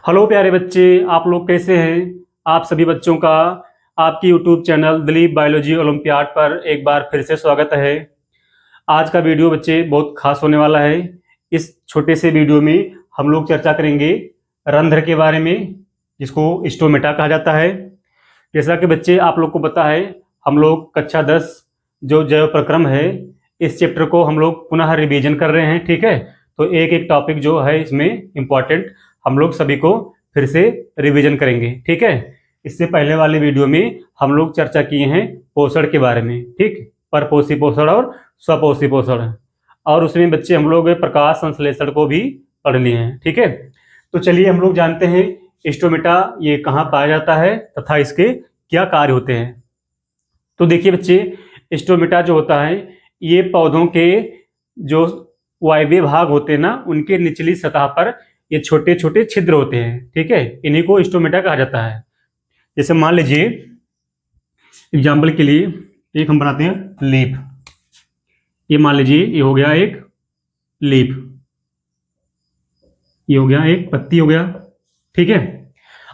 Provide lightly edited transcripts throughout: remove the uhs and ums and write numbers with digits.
Hello प्यारे बच्चे, आप लोग कैसे हैं। आप सभी बच्चों का आपकी YouTube channel Dilip biology olympiad पर एक बार फिर से स्वागत है। आज का वीडियो बच्चे बहुत खास होने वाला है। इस छोटे से वीडियो में हम लोग चर्चा करेंगे रंध्र के बारे में, जिसको स्टोमेटा कहा जाता है। जैसा कि बच्चे आप लोग को पता है, हम लोग कक्षा 10 जो जैव प्रक्रम है, इस चैप्टर को हम लोग पुनः रिवीजन कर रहे हैं। ठीक है, तो एक एक टॉपिक जो है इसमें इम्पॉर्टेंट हम लोग सभी को फिर से रिवीजन करेंगे। ठीक है, इससे पहले वाले वीडियो में हम लोग चर्चा किए हैं पोषण के बारे में। ठीक, परपोषी पोषण और स्वपोषी पोषण, और उसमें बच्चे हम लोग प्रकाश संश्लेषण को भी पढ़ लिए हैं। ठीक है, तो चलिए हम लोग जानते हैं स्टोमेटा ये कहाँ पाया जाता है तथा इसके क्या कार्य होते हैं। तो देखिए बच्चे, स्टोमेटा जो होता है ये पौधों के जो वायवीय भाग होते हैं ना, उनके निचली सतह पर ये छोटे छोटे छिद्र होते हैं। ठीक है, इन्हीं को स्टोमेटा कहा जाता है। जैसे मान लीजिए एग्जाम्पल के लिए एक हम बनाते हैं लीफ। ये मान लीजिए ये हो गया एक लीफ, ये हो गया एक पत्ती हो गया। ठीक है,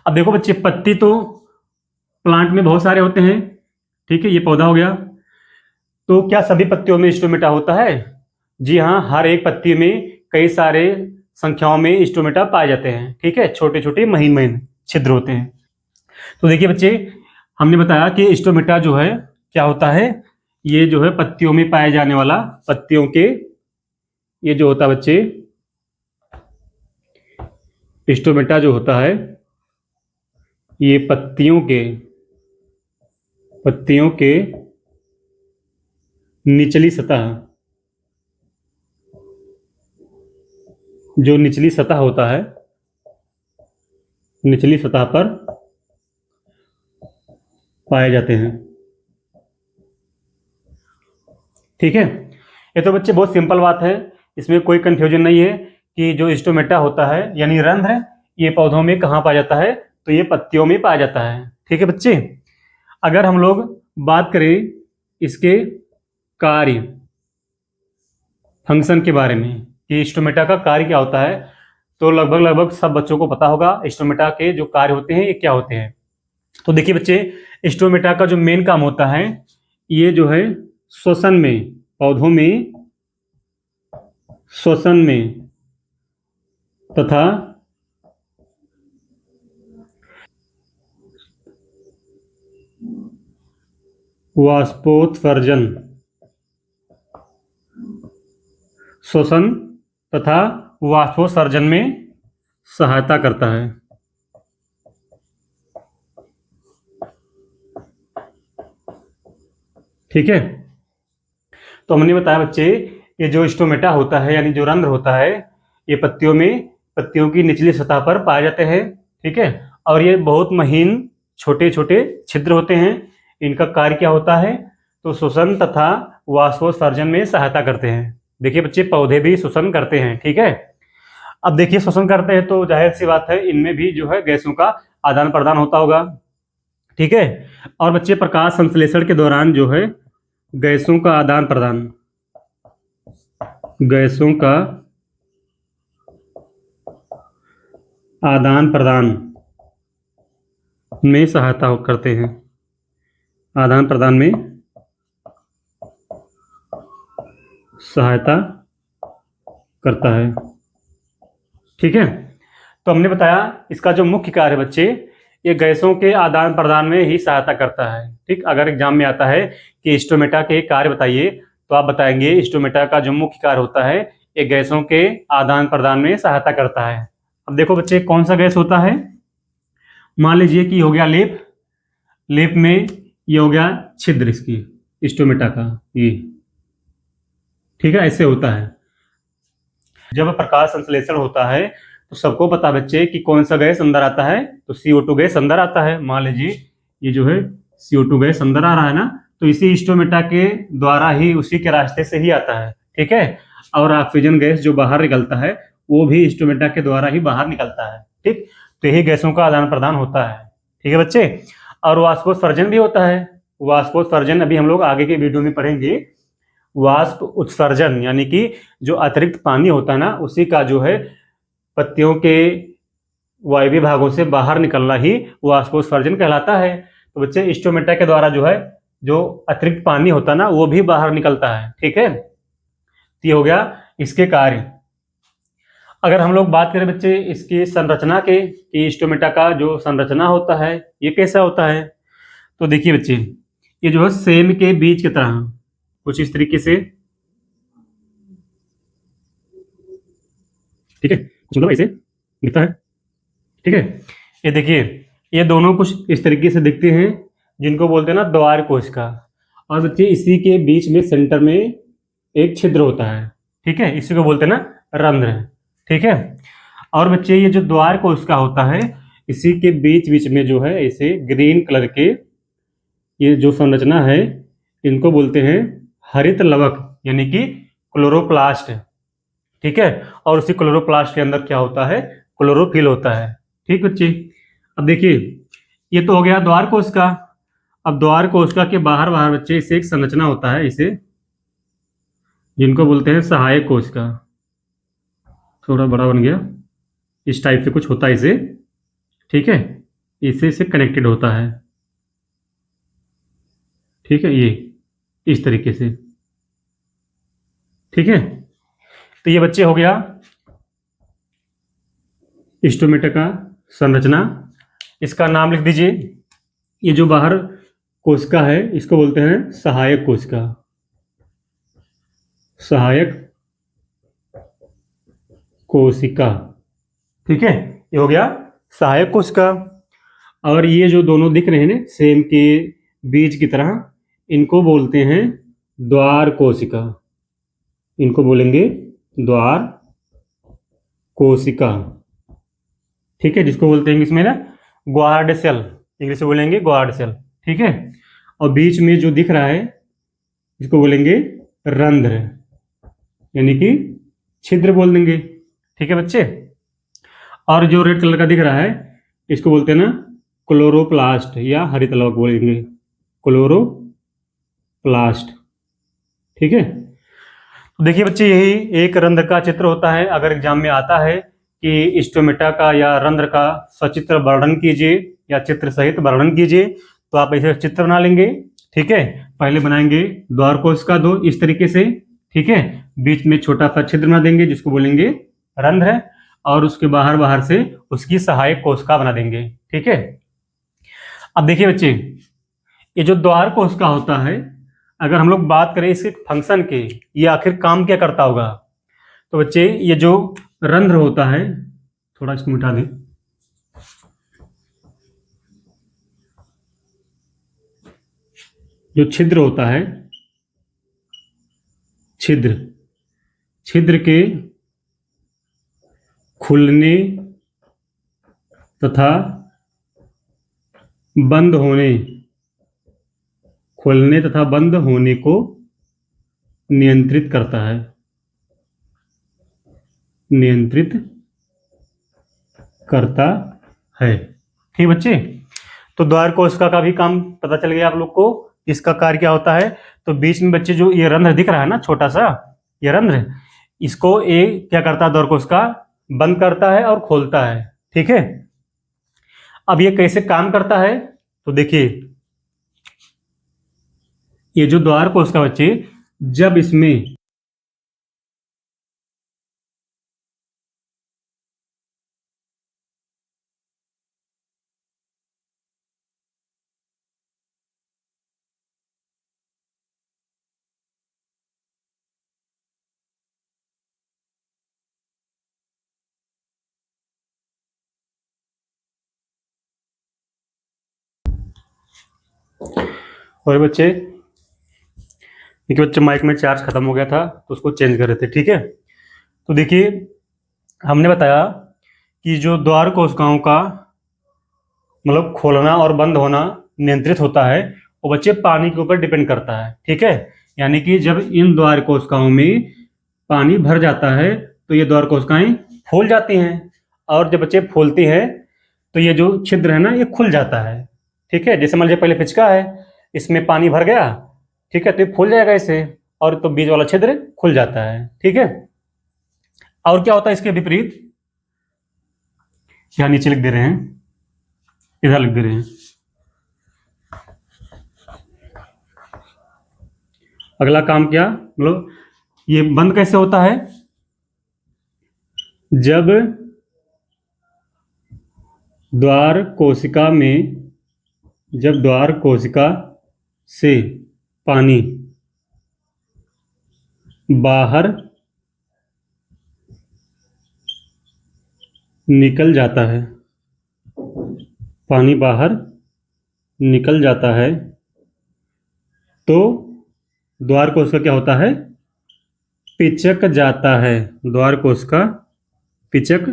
अब देखो बच्चे, पत्ती तो प्लांट में बहुत सारे होते हैं। ठीक है, ये पौधा हो गया। तो क्या सभी पत्तियों में स्टोमेटा होता है? जी हाँ, हर एक पत्ती में कई सारे संख्याओं में स्टोमेटा पाए जाते हैं। ठीक है, छोटे छोटे महीन महीन छिद्र होते हैं। तो देखिए बच्चे, हमने बताया कि स्टोमेटा जो है क्या होता है, ये जो है पत्तियों में पाए जाने वाला, पत्तियों के ये जो होता है बच्चे, स्टोमेटा जो होता है ये पत्तियों के निचली सतह, जो निचली सतह होता है, निचली सतह पर पाए जाते हैं। ठीक है, ये तो बच्चे बहुत सिंपल बात है, इसमें कोई कंफ्यूजन नहीं है कि जो स्टोमेटा होता है यानी रंध्र, ये पौधों में कहाँ पाया जाता है, तो ये पत्तियों में पाया जाता है। ठीक है बच्चे, अगर हम लोग बात करें इसके कार्य, फंक्शन के बारे में कि स्टोमेटा का कार्य क्या होता है, तो लगभग सब बच्चों को पता होगा स्टोमेटा के जो कार्य होते हैं ये क्या होते हैं। तो देखिए बच्चे, स्टोमेटा का जो मेन काम होता है ये जो है श्वसन में, पौधों में श्वसन में तथा वाष्पोत्सर्जन, श्वसन तथा वाष्पोत्सर्जन में सहायता करता है। ठीक है, तो हमने बताया बच्चे, ये जो स्टोमेटा होता है यानी जो रंध्र होता है, ये पत्तियों की निचली सतह पर पाए जाते हैं। ठीक है, और ये बहुत महीन छोटे छोटे छिद्र होते हैं। इनका कार्य क्या होता है, तो श्वसन तथा वाष्पोत्सर्जन में सहायता करते हैं। देखिए बच्चे, पौधे भी श्वसन करते हैं। ठीक है, अब देखिए श्वसन करते हैं तो जाहिर सी बात है इनमें भी जो है गैसों का आदान प्रदान होता होगा। ठीक है, और बच्चे प्रकाश संश्लेषण के दौरान जो है गैसों का आदान प्रदान, गैसों का आदान प्रदान में सहायता करते हैं, आदान प्रदान में सहायता करता है। ठीक है, तो हमने बताया इसका जो मुख्य कार्य है बच्चे, ये गैसों के आदान प्रदान में ही सहायता करता है। ठीक, अगर एग्जाम में आता है कि स्टोमेटा के कार्य बताइए, तो आप बताएंगे स्टोमेटा का जो मुख्य कार्य होता है ये गैसों के आदान प्रदान में सहायता करता है। अब देखो बच्चे, कौन सा गैस होता है, मान लीजिए कि हो गया लेप, लेप में ये हो गया छिद्र इसकी स्टोमेटा का ये। ठीक है, ऐसे होता है। जब प्रकाश संश्लेषण होता है तो सबको पता बच्चे कि कौन सा गैस अंदर आता है, तो CO2 गैस अंदर आता है। मान लीजिए ये जो है CO2 गैस अंदर आ रहा है ना, तो इसी स्टोमेटा के द्वारा ही, उसी के रास्ते से ही आता है। ठीक है, और ऑक्सीजन गैस जो बाहर निकलता है वो भी स्टोमेटा के द्वारा ही बाहर निकलता है। ठीक, तो यही गैसों का आदान प्रदान होता है। ठीक है बच्चे, और वाष्पोत्सर्जन भी होता है। वाष्पोत्सर्जन अभी हम लोग आगे के वीडियो में पढ़ेंगे। वाष्प उत्सर्जन यानी कि जो अतिरिक्त पानी होता है ना, उसी का जो है पत्तियों के वायवीय भागों से बाहर निकलना ही वाष्पोत्सर्जन कहलाता है। तो बच्चे स्टोमेटा के द्वारा जो है जो अतिरिक्त पानी होता है ना वो भी बाहर निकलता है। ठीक है, तो ये हो गया इसके कार्य। अगर हम लोग बात करें बच्चे इसकी संरचना के कि स्टोमेटा का जो संरचना होता है ये कैसा होता है, तो देखिए बच्चे ये जो है सेम के बीज की तरह कुछ इस तरीके से, ठीक है, कुछ मतलब ऐसे दिखता है। ठीक है, ये देखिए ये दोनों कुछ इस तरीके से दिखते हैं जिनको बोलते हैं ना द्वार कोशिका। और बच्चे इसी के बीच में सेंटर में एक छिद्र होता है। ठीक है, इसी को बोलते हैं ना रंध्र। ठीक है, और बच्चे ये जो द्वार कोशिका होता है इसी के बीच बीच में जो है ऐसे ग्रीन कलर के ये जो संरचना है इनको बोलते हैं हरित लवक यानी कि क्लोरोप्लास्ट। ठीक है, और उसी क्लोरोप्लास्ट के अंदर क्या होता है, क्लोरोफिल होता है। ठीक बच्चे, अब देखिए ये तो हो गया द्वार कोशिका। अब द्वार कोशिका के बाहर बाहर बच्चे इसे एक संरचना होता है इसे जिनको बोलते हैं सहायक कोशिका। थोड़ा बड़ा बन गया, इस टाइप से कुछ होता है इसे। ठीक है, इससे इसे कनेक्टेड होता है। ठीक है, ये इस तरीके से। ठीक है, तो ये बच्चे हो गया स्टोमेटा का संरचना। इसका नाम लिख दीजिए। ये जो बाहर कोशिका है इसको बोलते हैं सहायक कोशिका। सहायक कोशिका। ठीक है, ये हो गया सहायक कोशिका। और ये जो दोनों दिख रहे हैं ना सेम के बीज की तरह इनको बोलते हैं द्वार कोशिका। इनको बोलेंगे द्वार कोशिका। ठीक है, जिसको बोलते हैं इंग्लिश में ना ग्वार्ड सेल, इंग्लिश में बोलेंगे ग्वार्ड सेल। ठीक है, और बीच में जो दिख रहा है इसको बोलेंगे रंध्र यानी कि छिद्र बोल देंगे। ठीक है बच्चे, और जो रेड कलर का दिख रहा है इसको बोलते हैं ना क्लोरोप्लास्ट या हरित लवक बोलेंगे, क्लोरोप्लास्ट। ठीक है, तो देखिए बच्चे यही एक रंध्र का चित्र होता है। अगर एग्जाम में आता है कि स्टोमेटा का या रंध्र का सचित्र वर्णन कीजिए या चित्र सहित वर्णन कीजिए तो आप ऐसे चित्र बना लेंगे। ठीक है, पहले बनाएंगे द्वार कोशिका दो इस तरीके से। ठीक है, बीच में छोटा सा छिद्र बना देंगे जिसको बोलेंगे रंध्र, और उसके बाहर बाहर से उसकी सहायक कोशिका बना देंगे। ठीक है, अब देखिए बच्चे ये जो द्वार कोशिका होता है अगर हम लोग बात करें इसके फंक्शन के, ये आखिर काम क्या करता होगा, तो बच्चे ये जो रंध्र होता है, थोड़ा इसको मिटा दें, जो छिद्र होता है, छिद्र छिद्र के खुलने तथा बंद होने, खुलने तथा बंद होने को नियंत्रित करता है, नियंत्रित करता है। ठीक बच्चे, तो द्वार कोशिका का भी काम पता चल गया आप लोग को, इसका कार्य क्या होता है। तो बीच में बच्चे जो ये रंध्र दिख रहा है ना छोटा सा ये रंध्र, इसको ये क्या करता है द्वार कोशिका बंद करता है और खोलता है। ठीक है, अब ये कैसे काम करता है, तो देखिए ये जो द्वार कोशिका बच्चे जब इसमें और बच्चे देखिए बच्चे माइक में चार्ज खत्म हो गया था तो उसको चेंज कर रहे थे। ठीक है, तो देखिए हमने बताया कि जो द्वार कोशिकाओं का मतलब खोलना और बंद होना नियंत्रित होता है वो बच्चे पानी के ऊपर डिपेंड करता है। ठीक है, यानी कि जब इन द्वार कोशिकाओं में पानी भर जाता है तो ये द्वार कोशिकाएं फूल जाती हैं, और जब बच्चे फूलती हैं तो ये जो छिद्र है ना ये खुल जाता है। ठीक है, जैसे मान लीजिए पहले पिचका है इसमें पानी भर गया, ठीक है, तो ये फूल जाएगा इसे, और तो बीच वाला छिद्र खुल जाता है। ठीक है, और क्या होता है इसके विपरीत, यहाँ नीचे लिख दे रहे हैं, इधर लिख दे रहे हैं। अगला काम क्या, मतलब ये बंद कैसे होता है, जब द्वार कोशिका से पानी बाहर निकल जाता है, तो द्वार कोशिका क्या होता है, पिचक जाता है, द्वार कोशिका पिचक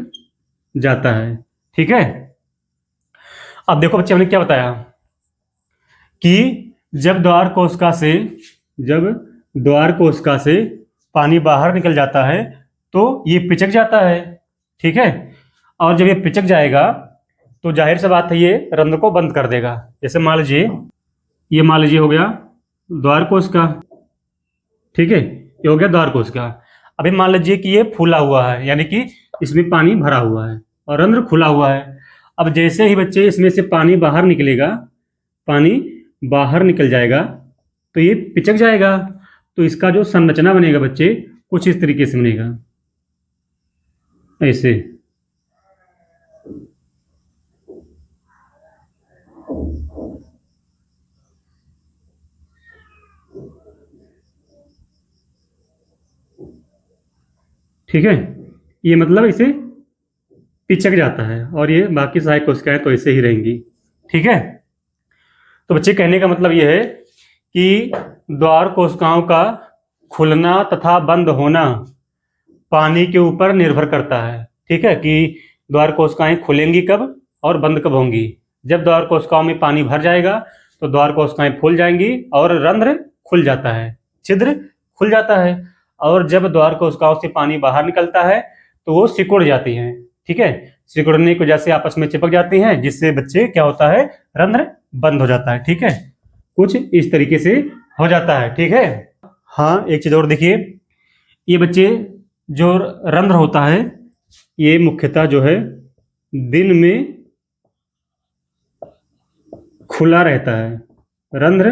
जाता है। ठीक है। अब देखो बच्चे, हमने क्या बताया कि जब द्वार कोशिका से पानी बाहर निकल जाता है तो ये पिचक जाता है। ठीक है। और जब ये पिचक जाएगा तो जाहिर सी बात है ये रंध्र को बंद कर देगा। जैसे मान लीजिए हो गया द्वार कोशिका। ठीक है, ये हो गया द्वार कोशिका। अभी मान लीजिए कि ये फूला हुआ है, यानी कि इसमें पानी भरा हुआ है और रंध्र खुला हुआ है। अब जैसे ही बच्चे इसमें से पानी बाहर निकल जाएगा तो ये पिचक जाएगा। तो इसका जो संरचना बनेगा बच्चे, कुछ इस तरीके से बनेगा, ऐसे। ठीक है, ये मतलब इसे पिचक जाता है और ये बाकी सहायक कोशिकाएं तो ऐसे ही रहेंगी। ठीक है। तो बच्चे कहने का मतलब यह है कि द्वार कोशिकाओं का खुलना तथा बंद होना पानी के ऊपर निर्भर करता है। ठीक है, कि द्वार कोशिकाएं खुलेंगी कब और बंद कब होंगी। जब द्वार कोशिकाओं में पानी भर जाएगा तो द्वार कोशिकाएं फूल जाएंगी और रंध्र खुल जाता है, छिद्र खुल जाता है। और जब द्वार कोशिकाओं से पानी बाहर निकलता है तो वो सिकुड़ जाती हैं। ठीक है, सिकुड़ने की वजह से आपस में चिपक जाती हैं, जिससे बच्चे क्या होता है, रंध्र बंद हो जाता है। ठीक है, कुछ इस तरीके से हो जाता है। ठीक है। हाँ, एक चीज और देखिए, ये बच्चे जो रंध्र होता है ये मुख्यतः जो है दिन में खुला रहता है। रंध्र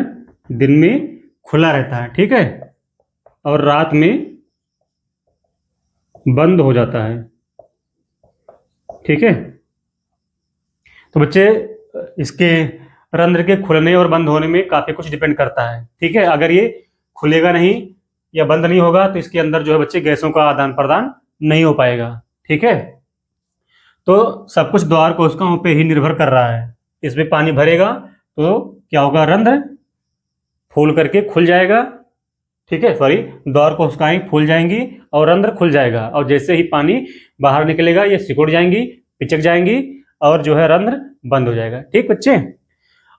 दिन में खुला रहता है। ठीक है, और रात में बंद हो जाता है। ठीक है। तो बच्चे इसके रंध्र के खुलने और बंद होने में काफी कुछ डिपेंड करता है। ठीक है, अगर ये खुलेगा नहीं या बंद नहीं होगा तो इसके अंदर जो है बच्चे गैसों का आदान प्रदान नहीं हो पाएगा। ठीक है। तो सब कुछ द्वार कोशिकाओं पे ही निर्भर कर रहा है। इसमें पानी भरेगा तो क्या होगा, रंध्र फूल करके खुल जाएगा। ठीक है, सॉरी, द्वार कोशिकाएं फूल जाएंगी और रंध्र खुल जाएगा। और जैसे ही पानी बाहर निकलेगा ये सिकुड़ जाएंगी, पिचक जाएंगी और जो है रंध्र बंद हो जाएगा। ठीक बच्चे,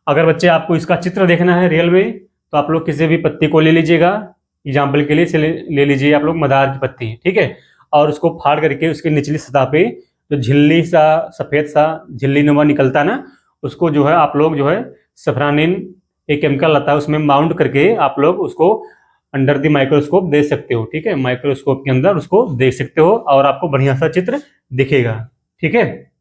अगर बच्चे आपको इसका चित्र देखना है रियल में तो आप लोग किसी भी पत्ती को ले लीजिएगा। एग्जाम्पल के लिए ले लीजिए आप लोग मदार की पत्ती। ठीक है, और उसको फाड़ करके उसकी निचली सतह पे जो झिल्ली सा सफेद सा झिल्ली नुमा निकलता ना, उसको जो है आप लोग जो है सफ्रानिन एक केमिकल आता है उसमें माउंट करके आप लोग उसको अंडर द माइक्रोस्कोप देख सकते हो। ठीक है, माइक्रोस्कोप के अंदर उसको देख सकते हो और आपको बढ़िया सा चित्र दिखेगा। ठीक है।